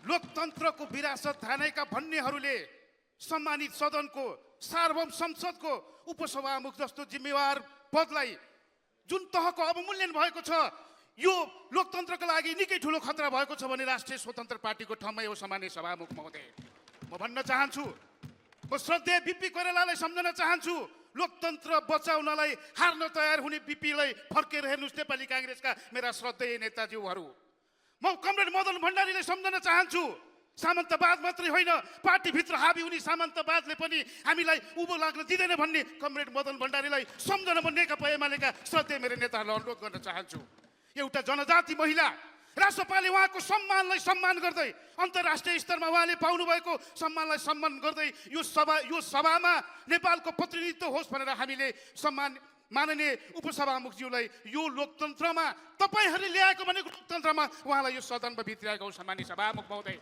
लोकतन्त्रको विरासत थानेका भन्नेहरूले सम्मानित सदनको सार्वभौम संसदको उपसभामुख जस्तो जिम्मेवार पदलाई जुन तहको अवमूल्यन भएको छ, यो लोकतन्त्रका लागि निकै ठुलो खतरा भएको छ भने राष्ट्रिय स्वतन्त्र पार्टीको ठाउँमा यो सामान्य सभामुख महोदय म भन्न चाहन्छु। म श्रद्धेय बिपी कोइरालालाई सम्झन चाहन्छु। लोकतन्त्र बचाउनलाई हार्न तयार हुने बिपीलाई फर्केर हेर्नुस् नेपाली कांग्रेसका मेरा श्रद्धेय नेताज्यूहरू। म कमरेड मदन भण्डारीलाई सम्झन चाहन्छु। सामन्तवाद मात्रै होइन, पार्टीभित्र हाबी हुने सामन्तवादले पनि हामीलाई उभो लाग्न दिँदैन भन्ने कमरेड मदन भण्डारीलाई सम्झन म नेकपा एमालेका श्रद्धेय मेरो नेताहरूलाई अनुरोध गर्न चाहन्छु। एउटा जनजाति महिला राष्ट्रपाले उहाँको सम्मानलाई सम्मान गर्दै, अन्तर्राष्ट्रिय स्तरमा उहाँले पाउनुभएको सम्मानलाई सम्मान गर्दै यो सभामा नेपालको प्रतिनिधित्व होस् भनेर हामीले सम्मान माननीय उपसभामुखज्यूलाई यो लोकतन्त्रमा तपाईहरूले ल्याएको भनेको लोकतन्त्रमा उहाँलाई यो सदनमा भित्र्याएको सम्मानित सभामुख महोदय